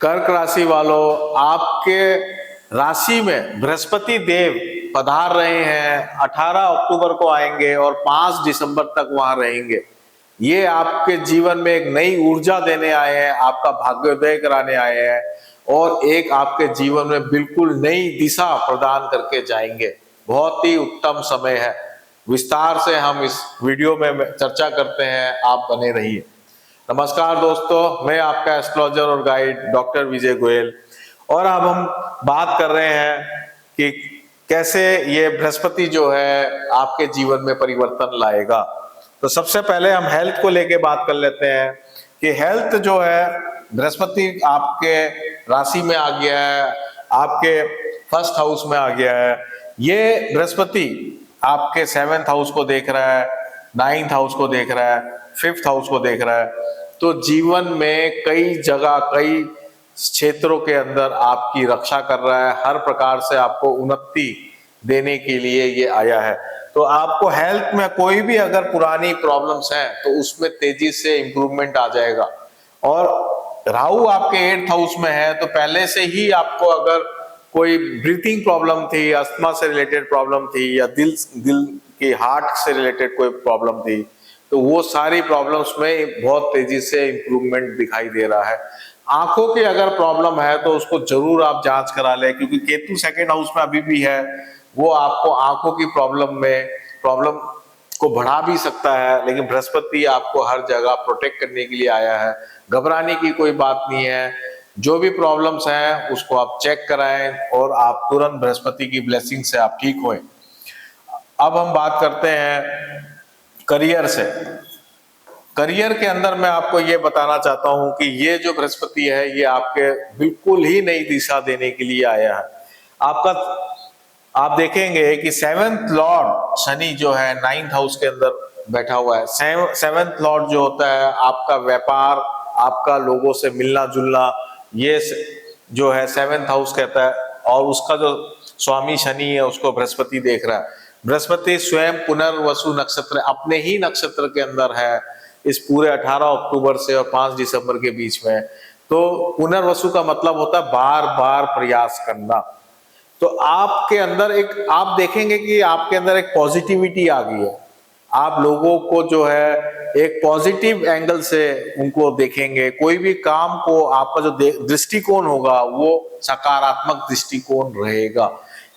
कर्क राशि वालों, आपके राशि में बृहस्पति देव पधार रहे हैं। 18 अक्टूबर को आएंगे और 5 दिसंबर तक वहां रहेंगे। ये आपके जीवन में एक नई ऊर्जा देने आए हैं, आपका भाग्योदय कराने आए हैं और एक आपके जीवन में बिल्कुल नई दिशा प्रदान करके जाएंगे। बहुत ही उत्तम समय है। विस्तार से हम इस वीडियो में चर्चा करते हैं, आप बने रहिए। नमस्कार दोस्तों, मैं आपका एस्ट्रोलॉजर और गाइड डॉक्टर विजय गोयल। और अब हम बात कर रहे हैं कि कैसे ये बृहस्पति जो है आपके जीवन में परिवर्तन लाएगा। तो सबसे पहले हम हेल्थ को लेके बात कर लेते हैं कि हेल्थ जो है, बृहस्पति आपके राशि में आ गया है, आपके फर्स्ट हाउस में आ गया है। ये बृहस्पति आपके 7th हाउस को देख रहा है, 9th हाउस को देख रहा है, 5th हाउस को देख रहा है। तो जीवन में कई जगह, कई क्षेत्रों के अंदर आपकी रक्षा कर रहा है, हर प्रकार से आपको उन्नति देने के लिए ये आया है। तो आपको हेल्थ में कोई भी अगर पुरानी प्रॉब्लम्स हैं तो उसमें तेजी से इंप्रूवमेंट आ जाएगा। और राहु आपके 8th हाउस में है, तो पहले से ही आपको अगर कोई ब्रीथिंग प्रॉब्लम थी, अस्थमा से रिलेटेड प्रॉब्लम थी, या दिल की हार्ट से रिलेटेड कोई प्रॉब्लम थी, तो वो सारी प्रॉब्लम्स में बहुत तेजी से इंप्रूवमेंट दिखाई दे रहा है। आंखों की अगर प्रॉब्लम है तो उसको जरूर आप जांच करा लें, क्योंकि केतु 2nd हाउस में अभी भी है। वो आपको आंखों की प्रॉब्लम को बढ़ा भी सकता है, लेकिन बृहस्पति आपको हर जगह प्रोटेक्ट करने के लिए आया है। घबराने की कोई बात नहीं है। जो भी प्रॉब्लम्स हैं उसको आप चेक कराएं और आप तुरंत बृहस्पति की ब्लेसिंग से आप ठीक होएं। अब हम बात करते हैं करियर से। करियर के अंदर मैं आपको ये बताना चाहता हूं कि ये जो बृहस्पति है ये आपके बिल्कुल ही नई दिशा देने के लिए आया है। आप देखेंगे कि 7th लॉर्ड शनि जो है 9th हाउस के अंदर बैठा हुआ है। 7th लॉर्ड जो होता है आपका व्यापार, आपका लोगों से मिलना जुलना, ये जो है 7th हाउस कहता है। और उसका जो स्वामी शनि है उसको बृहस्पति देख रहा है। बृहस्पति स्वयं पुनर्वसु नक्षत्र, अपने ही नक्षत्र के अंदर है इस पूरे 18 अक्टूबर से और 5 दिसंबर के बीच में। तो पुनर्वसु का मतलब होता है बार बार प्रयास करना। तो आपके अंदर आप देखेंगे कि आपके अंदर एक पॉजिटिविटी आ गई है। आप लोगों को जो है एक पॉजिटिव एंगल से उनको देखेंगे। कोई भी काम को आपका जो दृष्टिकोण होगा वो सकारात्मक दृष्टिकोण रहेगा।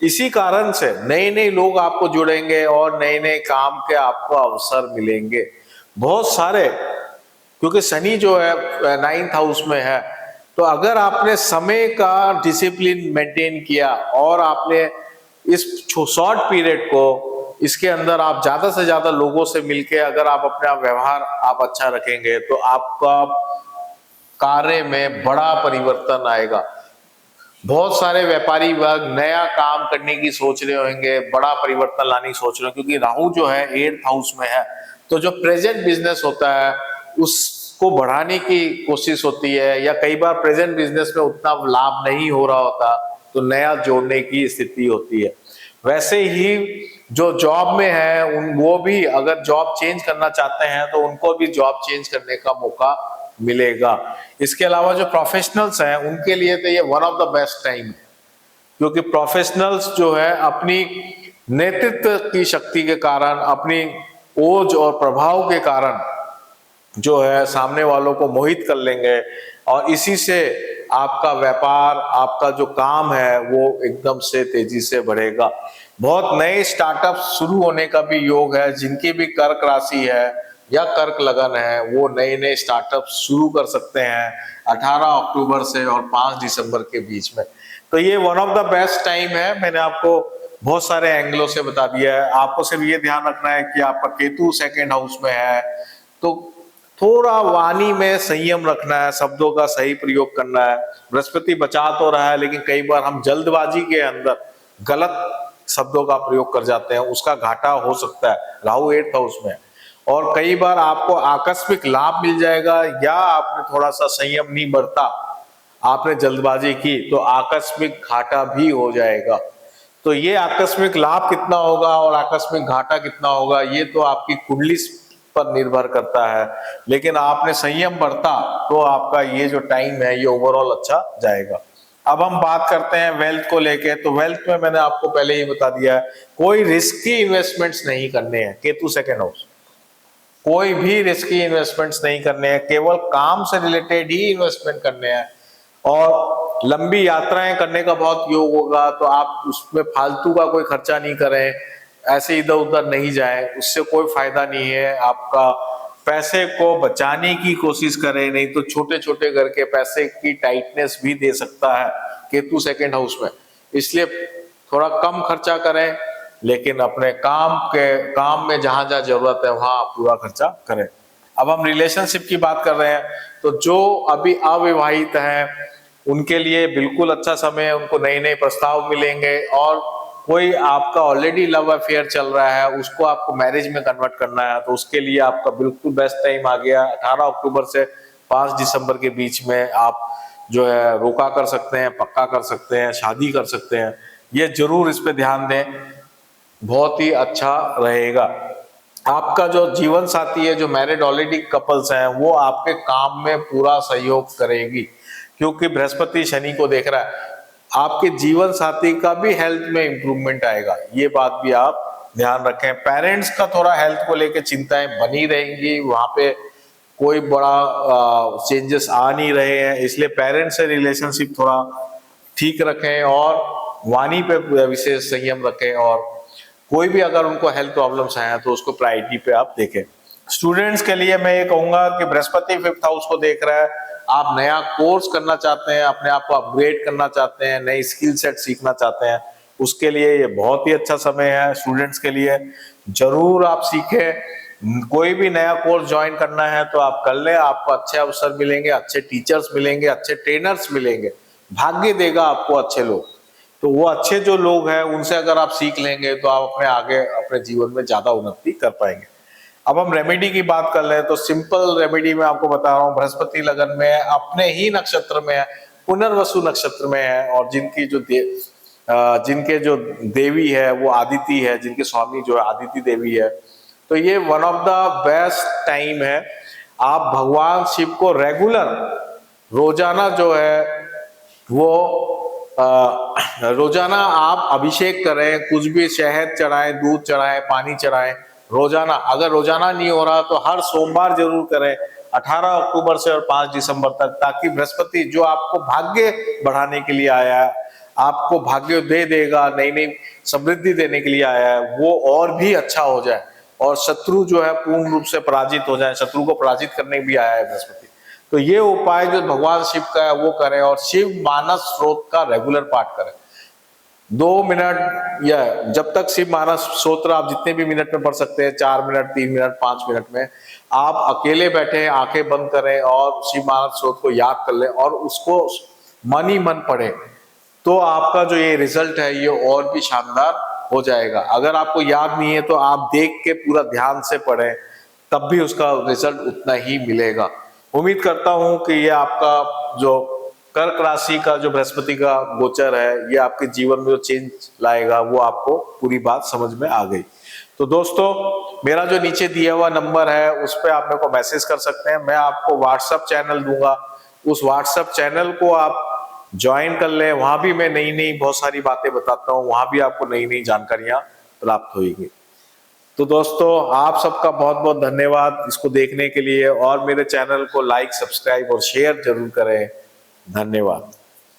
इसी कारण से नए नए लोग आपको जुड़ेंगे और नए नए काम के आपको अवसर मिलेंगे बहुत सारे, क्योंकि शनि जो है 9th हाउस में है। तो अगर आपने समय का डिसिप्लिन मेंटेन किया और आपने इस शॉर्ट पीरियड को, इसके अंदर आप ज्यादा से ज्यादा लोगों से मिलके अगर आप अपना व्यवहार आप अच्छा रखेंगे तो आपका कार्य में बड़ा परिवर्तन आएगा। बहुत सारे व्यापारी वर्ग नया काम करने की सोच रहे होंगे, बड़ा परिवर्तन लाने की सोच रहे हो, क्योंकि राहु जो है 8th हाउस में है। तो जो प्रेजेंट बिजनेस होता है उसको बढ़ाने की कोशिश होती है, या कई बार प्रेजेंट बिजनेस में उतना लाभ नहीं हो रहा होता तो नया जोड़ने की स्थिति होती है। वैसे ही जो जॉब में है वो भी अगर जॉब चेंज करना चाहते हैं तो उनको भी जॉब चेंज करने का मौका मिलेगा। इसके अलावा जो प्रोफेशनल्स हैं उनके लिए तो ये one of the best time है, क्योंकि प्रोफेशनल्स जो है अपनी नेतृत्व की शक्ति के कारण, अपनी ओज और प्रभाव के कारण जो है सामने वालों को मोहित कर लेंगे और इसी से आपका व्यापार, आपका जो काम है वो एकदम से तेजी से बढ़ेगा। बहुत नए स्टार्टअप शुरू होने का भी योग है। जिनकी भी कर्क राशि है या कर्क लगन है वो नए नए स्टार्टअप शुरू कर सकते हैं 18 अक्टूबर से और 5 दिसंबर के बीच में। तो ये one of the best time है। मैंने आपको बहुत सारे एंगलों से बता दिया है। आपको सिर्फ ये ध्यान रखना है कि आपका केतु 2nd हाउस में है, तो थोड़ा वाणी में संयम रखना है, शब्दों का सही प्रयोग करना है। बृहस्पति बचा तो रहा है, लेकिन कई बार हम जल्दबाजी के अंदर गलत शब्दों का प्रयोग कर जाते हैं, उसका घाटा हो सकता है। राहु 8th हाउस में, और कई बार आपको आकस्मिक लाभ मिल जाएगा, या आपने थोड़ा सा संयम नहीं बरता, आपने जल्दबाजी की तो आकस्मिक घाटा भी हो जाएगा। तो ये आकस्मिक लाभ कितना होगा और आकस्मिक घाटा कितना होगा, ये तो आपकी कुंडली पर निर्भर करता है, लेकिन आपने संयम बरता तो आपका ये जो टाइम है ये ओवरऑल अच्छा जाएगा। अब हम बात करते हैं वेल्थ को लेके। तो वेल्थ में मैंने आपको पहले ही बता दिया है, कोई रिस्की इन्वेस्टमेंट्स नहीं करने हैं। केतु सेकंड हाउस, कोई भी रिस्की इन्वेस्टमेंट्स नहीं करने हैं, केवल काम से रिलेटेड ही इन्वेस्टमेंट करने हैं। और लंबी यात्राएं करने का बहुत योग होगा, तो आप उसमें फालतू का कोई खर्चा नहीं करें, ऐसे इधर उधर नहीं जाएं, उससे कोई फायदा नहीं है। आपका पैसे को बचाने की कोशिश करें, नहीं तो छोटे छोटे करके पैसे की टाइटनेस भी दे सकता है केतु सेकंड हाउस में। इसलिए थोड़ा कम खर्चा करें, लेकिन अपने काम में जहां जहां जरूरत है वहां पूरा खर्चा करें। अब हम रिलेशनशिप की बात कर रहे हैं, तो जो अभी अविवाहित हैं उनके लिए बिल्कुल अच्छा समय है, उनको नए नए प्रस्ताव मिलेंगे। और कोई आपका ऑलरेडी लव अफेयर चल रहा है, उसको आपको मैरिज में कन्वर्ट करना है, तो उसके लिए आपका बिल्कुल बेस्ट टाइम आ गया। 18 अक्टूबर से 5 दिसंबर के बीच में आप जो है रोका कर सकते हैं, पक्का कर सकते हैं, शादी कर सकते हैं। ये जरूर इस पे ध्यान दें, बहुत ही अच्छा रहेगा। आपका जो जीवन साथी है, जो मैरिड ऑलरेडी कपल्स हैं, वो आपके काम में पूरा सहयोग करेगी, क्योंकि बृहस्पति शनि को देख रहा है। आपके जीवन साथी का भी हेल्थ में इंप्रूवमेंट आएगा, ये बात भी आप ध्यान रखें। पेरेंट्स का थोड़ा हेल्थ को लेकर चिंताएं बनी रहेंगी, वहां पे कोई बड़ा चेंजेस आ नहीं रहे हैं, इसलिए पेरेंट्स से रिलेशनशिप थोड़ा ठीक रखें और वाणी पे विशेष संयम रखें। और कोई भी अगर उनको हेल्थ प्रॉब्लम्स आए तो उसको प्रायोरिटी पे आप देखें। स्टूडेंट्स के लिए मैं ये कहूंगा कि बृहस्पति 5th हाउस को देख रहा है, आप नया कोर्स करना चाहते हैं, अपने आप को अपग्रेड करना चाहते हैं, नई स्किल सेट सीखना चाहते हैं, उसके लिए ये बहुत ही अच्छा समय है। स्टूडेंट्स के लिए जरूर आप सीखें। कोई भी नया कोर्स ज्वाइन करना है तो आप कर लें, आपको अच्छे अवसर मिलेंगे, अच्छे टीचर्स मिलेंगे, अच्छे ट्रेनर्स मिलेंगे, भाग्य देगा आपको अच्छे लोग। तो वो अच्छे जो लोग हैं उनसे अगर आप सीख लेंगे तो आप अपने आगे अपने जीवन में ज्यादा उन्नति कर पाएंगे। अब हम रेमेडी की बात कर रहे हैं, तो सिंपल रेमेडी में आपको बता रहा हूँ। बृहस्पति लगन में है, अपने ही नक्षत्र में है, पुनर्वसु नक्षत्र में है, और जिनके जो देवी है वो आदिति है, जिनके स्वामी जो है आदिति देवी है, तो ये one of the best time है। आप भगवान शिव को रेगुलर रोजाना जो है वो रोजाना आप अभिषेक करें, कुछ भी शहद चढ़ाएं, दूध चढ़ाएं, पानी चढ़ाएं रोजाना। अगर रोजाना नहीं हो रहा तो हर सोमवार जरूर करें, 18 अक्टूबर से और 5 दिसंबर तक, ताकि बृहस्पति जो आपको भाग्य बढ़ाने के लिए आया है, आपको भाग्य दे देगा, नई नई समृद्धि देने के लिए आया है, वो और भी अच्छा हो जाए और शत्रु जो है पूर्ण रूप से पराजित हो जाए। शत्रु को पराजित करने भी आया है बृहस्पति। तो ये उपाय जो भगवान शिव का है वो करें, और शिव मानस स्त्रोत का रेगुलर पाठ करें 2 मिनट, या जब तक शिव मानस स्तोत्र आप जितने भी मिनट में पढ़ सकते हैं, 4 मिनट, 3 मिनट, 5 मिनट में आप अकेले बैठे आंखें बंद करें और शिव मानस स्त्रोत्र को याद कर लें और उसको मन ही मन पढ़े, तो आपका जो ये रिजल्ट है ये और भी शानदार हो जाएगा। अगर आपको याद नहीं है तो आप देख के पूरा ध्यान से पढ़ें, तब भी उसका रिजल्ट उतना ही मिलेगा। उम्मीद करता हूं कि ये आपका जो कर्क राशि का जो बृहस्पति का गोचर है ये आपके जीवन में जो चेंज लाएगा वो आपको पूरी बात समझ में आ गई। तो दोस्तों, मेरा जो नीचे दिया हुआ नंबर है उस पर आप मेरे को मैसेज कर सकते हैं, मैं आपको व्हाट्सएप चैनल दूंगा, उस व्हाट्सएप चैनल को आप ज्वाइन कर लें। वहां भी मैं नई नई बहुत सारी बातें बताता हूँ, वहां भी आपको नई नई जानकारियां प्राप्त होगी। तो दोस्तों, आप सबका बहुत बहुत धन्यवाद इसको देखने के लिए, और मेरे चैनल को लाइक, सब्सक्राइब और शेयर जरूर करें। धन्यवाद।